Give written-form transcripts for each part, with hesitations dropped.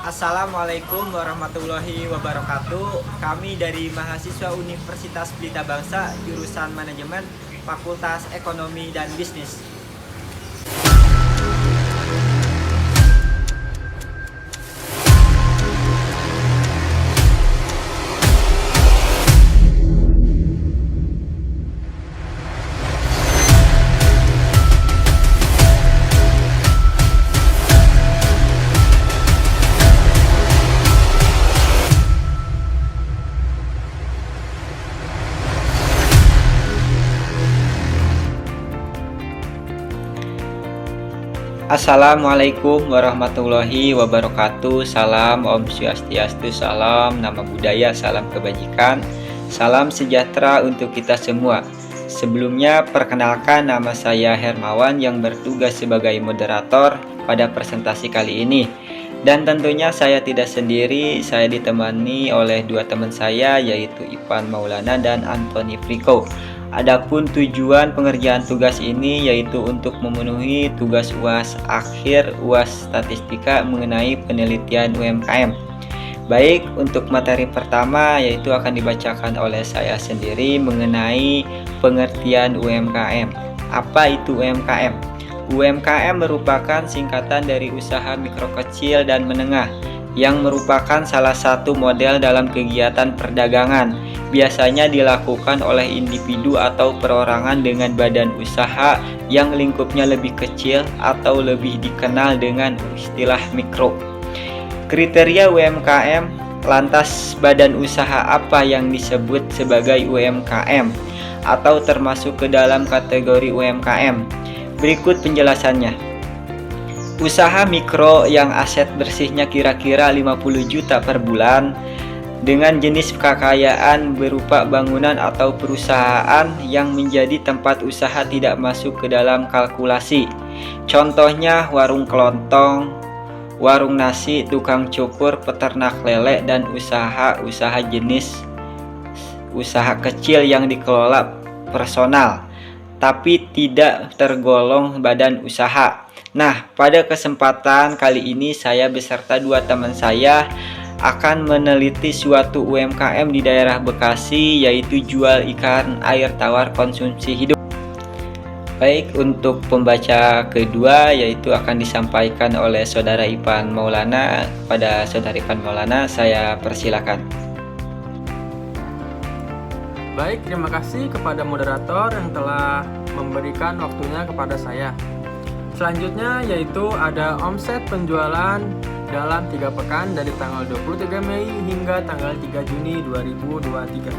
Assalamualaikum warahmatullahi wabarakatuh. Kami dari mahasiswa Universitas Pelita Bangsa, jurusan Manajemen, Fakultas Ekonomi dan Bisnis. Assalamualaikum warahmatullahi wabarakatuh. Salam Om Swastiastu, salam nama budaya, salam kebajikan, salam sejahtera untuk kita semua. Sebelumnya perkenalkan, nama saya Hermawan yang bertugas sebagai moderator pada presentasi kali ini. Dan tentunya saya tidak sendiri, saya ditemani oleh dua teman saya, yaitu Ivan Maulana dan Anthony Friko. Adapun tujuan pengerjaan tugas ini yaitu untuk memenuhi tugas UAS akhir UAS Statistika mengenai penelitian UMKM. Baik, untuk materi pertama yaitu akan dibacakan oleh saya sendiri mengenai pengertian UMKM. Apa itu UMKM? UMKM merupakan singkatan dari usaha mikro kecil dan menengah yang merupakan salah satu model dalam kegiatan perdagangan. Biasanya dilakukan oleh individu atau perorangan dengan badan usaha yang lingkupnya lebih kecil atau lebih dikenal dengan istilah mikro. Kriteria UMKM, lantas badan usaha apa yang disebut sebagai UMKM atau termasuk ke dalam kategori UMKM? Berikut penjelasannya. Usaha mikro yang aset bersihnya kira-kira 50 juta per bulan dengan jenis kekayaan berupa bangunan atau perusahaan yang menjadi tempat usaha tidak masuk ke dalam kalkulasi. Contohnya warung kelontong, warung nasi, tukang cukur, peternak lele, dan usaha-usaha jenis usaha kecil yang dikelola personal tapi tidak tergolong badan usaha. Nah, pada kesempatan kali ini saya beserta dua teman saya akan meneliti suatu UMKM di daerah Bekasi, yaitu jual ikan air tawar konsumsi hidup. Baik, untuk pembaca kedua yaitu akan disampaikan oleh Saudara Ivan Maulana. Kepada Saudara Ivan Maulana, saya persilakan. Baik, terima kasih kepada moderator yang telah memberikan waktunya kepada saya. Selanjutnya yaitu ada omset penjualan dalam 3 pekan dari tanggal 23 Mei hingga tanggal 3 Juni 2023.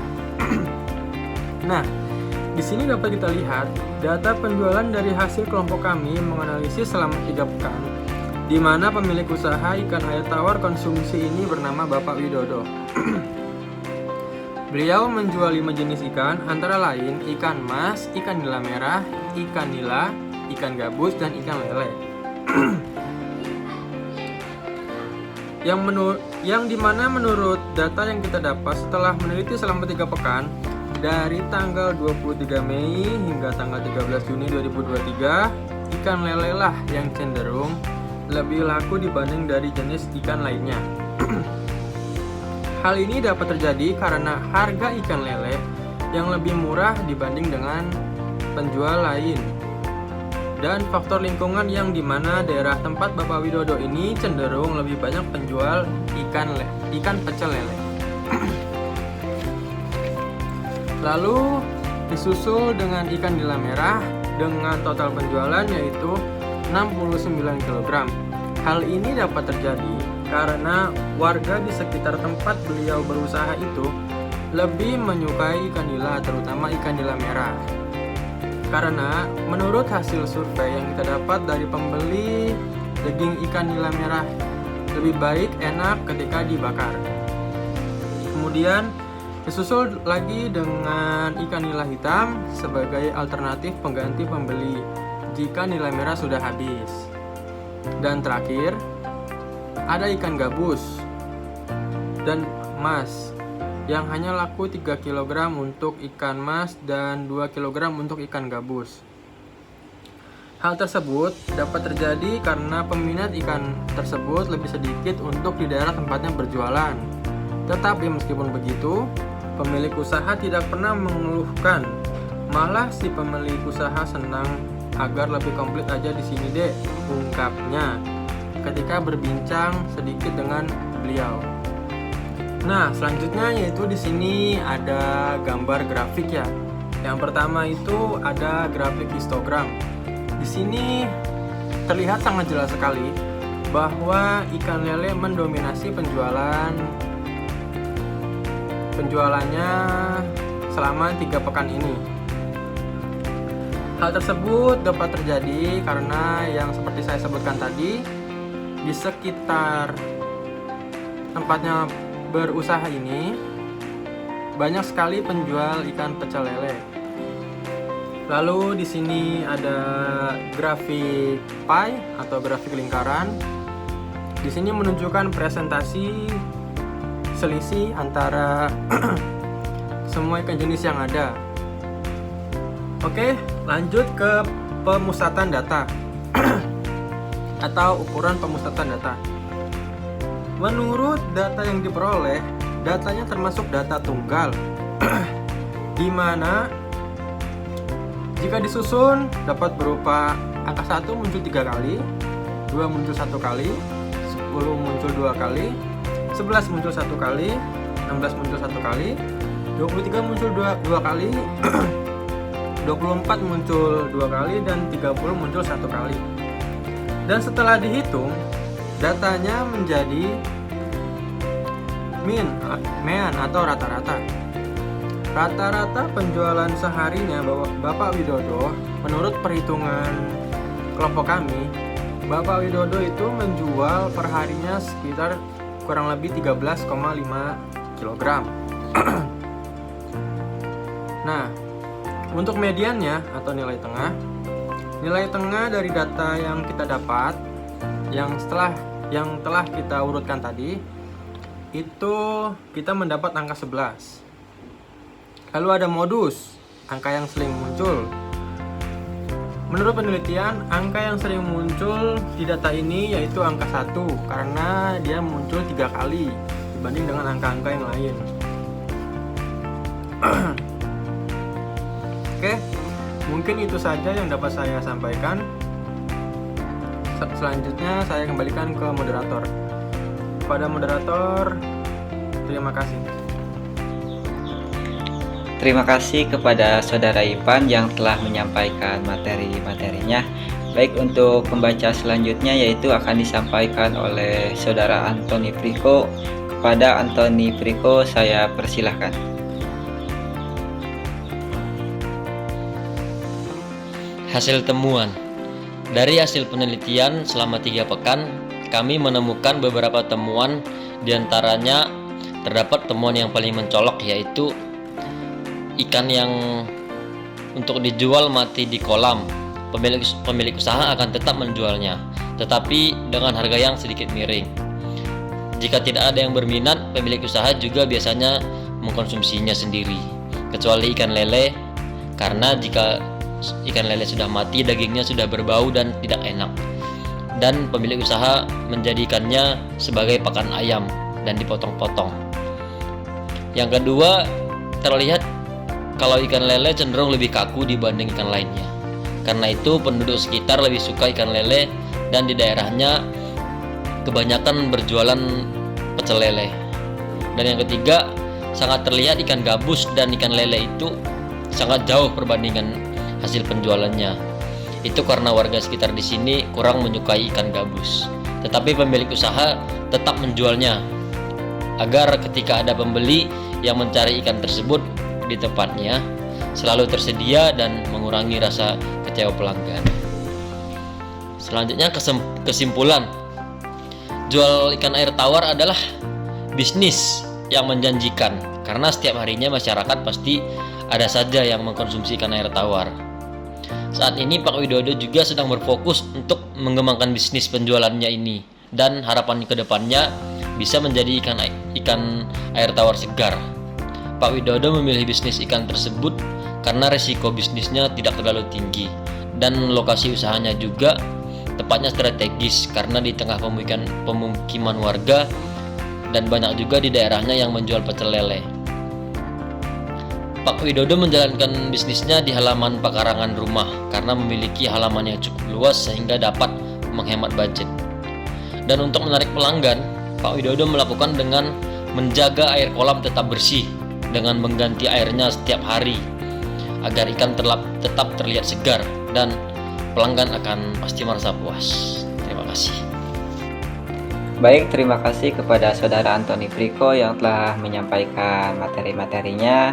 Nah, di sini dapat kita lihat data penjualan dari hasil kelompok kami menganalisis selama 3 pekan, di mana pemilik usaha ikan air tawar konsumsi ini bernama Bapak Widodo. Beliau menjual 5 jenis ikan, antara lain ikan mas, ikan nila merah, ikan nila, ikan gabus, dan ikan lele. yang dimana menurut data yang kita dapat setelah meneliti selama 3 pekan dari tanggal 23 Mei hingga tanggal 13 Juni 2023, ikan lele lah yang cenderung lebih laku dibanding dari jenis ikan lainnya. Hal ini dapat terjadi karena harga ikan lele yang lebih murah dibanding dengan penjual lain, dan faktor lingkungan yang dimana daerah tempat Bapak Widodo ini cenderung lebih banyak penjual ikan pecel lele. Lalu disusul dengan ikan nila merah dengan total penjualan yaitu 69 kg. Hal ini dapat terjadi karena warga di sekitar tempat beliau berusaha itu lebih menyukai ikan nila, terutama ikan nila merah. Karena menurut hasil survei yang kita dapat dari pembeli, daging ikan nila merah lebih baik enak ketika dibakar. Kemudian disusul lagi dengan ikan nila hitam sebagai alternatif pengganti pembeli jika nila merah sudah habis. Dan terakhir ada ikan gabus dan mas yang hanya laku 3 kg untuk ikan mas dan 2 kg untuk ikan gabus. Hal tersebut dapat terjadi karena peminat ikan tersebut lebih sedikit untuk di daerah tempatnya berjualan. Tetapi meskipun begitu, pemilik usaha tidak pernah mengeluhkan. Malah si pemilik usaha senang agar lebih komplit aja di sini deh, ungkapnya ketika berbincang sedikit dengan beliau. Nah, selanjutnya yaitu di sini ada gambar grafik ya. Yang pertama itu ada grafik histogram. Di sini terlihat sangat jelas sekali bahwa ikan lele mendominasi penjualannya selama 3 pekan ini. Hal tersebut dapat terjadi karena yang seperti saya sebutkan tadi, di sekitar tempatnya berusaha ini banyak sekali penjual ikan pecel lele. Lalu di sini ada grafik pie atau grafik lingkaran. Di sini menunjukkan presentasi selisih antara semua ikan jenis yang ada. Oke, lanjut ke pemusatan data atau ukuran pemusatan data. Menurut data yang diperoleh, datanya termasuk data tunggal, di mana jika disusun dapat berupa angka 1 muncul 3 kali, 2 muncul 1 kali, 10 muncul 2 kali, 11 muncul 1 kali, 16 muncul 1 kali, 23 muncul 2 kali, 24 muncul 2 kali, dan 30 muncul 1 kali. Dan setelah dihitung, datanya menjadi mean atau rata-rata. Rata-rata penjualan seharinya Bapak Widodo, menurut perhitungan kelompok kami, Bapak Widodo itu menjual perharinya sekitar kurang lebih 13,5 kg. Nah, untuk mediannya atau nilai tengah dari data yang kita dapat, yang telah kita urutkan tadi, itu kita mendapat angka 11. Lalu ada modus, angka yang sering muncul. Menurut penelitian, angka yang sering muncul di data ini yaitu angka 1 karena dia muncul 3 kali dibanding dengan angka-angka yang lain. Oke, mungkin itu saja yang dapat saya sampaikan. Selanjutnya saya kembalikan ke moderator. Kepada moderator, terima kasih. Terima kasih kepada Saudara Ipan yang telah menyampaikan materi-materinya. Baik, untuk pembaca selanjutnya yaitu akan disampaikan oleh Saudara Antoni Priko. Kepada Antoni Priko saya persilahkan. Hasil temuan. Dari hasil penelitian selama 3 pekan, kami menemukan beberapa temuan, diantaranya terdapat temuan yang paling mencolok yaitu ikan yang untuk dijual mati di kolam. Pemilik usaha akan tetap menjualnya, tetapi dengan harga yang sedikit miring. Jika tidak ada yang berminat, pemilik usaha juga biasanya mengkonsumsinya sendiri, kecuali ikan lele, karena jika ikan lele sudah mati, dagingnya sudah berbau dan tidak enak, dan pemilik usaha menjadikannya sebagai pakan ayam dan dipotong-potong. Yang kedua, terlihat kalau ikan lele cenderung lebih kaku dibanding ikan lainnya. Karena itu penduduk sekitar lebih suka ikan lele, dan di daerahnya kebanyakan berjualan pecel lele. Dan yang ketiga, sangat terlihat ikan gabus dan ikan lele itu sangat jauh perbandingan hasil penjualannya. Itu karena warga sekitar di sini kurang menyukai ikan gabus. Tetapi pemilik usaha tetap menjualnya agar ketika ada pembeli yang mencari ikan tersebut di tempatnya selalu tersedia dan mengurangi rasa kecewa pelanggan. Selanjutnya kesimpulan. Jual ikan air tawar adalah bisnis yang menjanjikan karena setiap harinya masyarakat pasti ada saja yang mengkonsumsi ikan air tawar. Saat ini Pak Widodo juga sedang berfokus untuk mengembangkan bisnis penjualannya ini, dan harapan ke depannya bisa menjadi ikan air tawar segar. Pak Widodo memilih bisnis ikan tersebut karena resiko bisnisnya tidak terlalu tinggi dan lokasi usahanya juga tepatnya strategis karena di tengah pemukiman warga dan banyak juga di daerahnya yang menjual pecel lele. Pak Widodo menjalankan bisnisnya di halaman pekarangan rumah karena memiliki halaman yang cukup luas sehingga dapat menghemat budget. Dan untuk menarik pelanggan, Pak Widodo melakukan dengan menjaga air kolam tetap bersih dengan mengganti airnya setiap hari agar ikan tetap terlihat segar dan pelanggan akan pasti merasa puas. Terima kasih. Baik, terima kasih kepada Saudara Antoni Priko yang telah menyampaikan materi-materinya.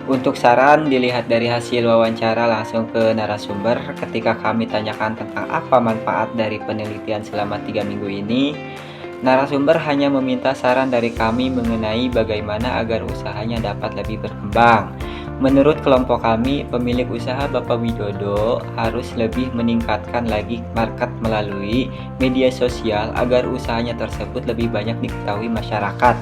Untuk saran dilihat dari hasil wawancara langsung ke narasumber ketika kami tanyakan tentang apa manfaat dari penelitian selama 3 minggu ini. Narasumber hanya meminta saran dari kami mengenai bagaimana agar usahanya dapat lebih berkembang. Menurut kelompok kami, pemilik usaha Bapak Widodo harus lebih meningkatkan lagi market melalui media sosial agar usahanya tersebut lebih banyak diketahui masyarakat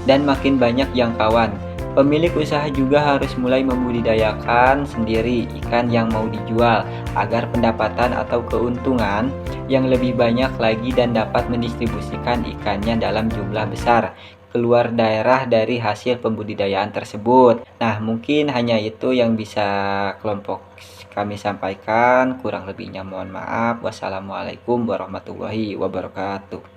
dan makin banyak jangkauan. Pemilik usaha juga harus mulai membudidayakan sendiri ikan yang mau dijual agar pendapatan atau keuntungan yang lebih banyak lagi dan dapat mendistribusikan ikannya dalam jumlah besar keluar daerah dari hasil pembudidayaan tersebut. Nah, mungkin hanya itu yang bisa kelompok kami sampaikan. Kurang lebihnya mohon maaf. Wassalamualaikum warahmatullahi wabarakatuh.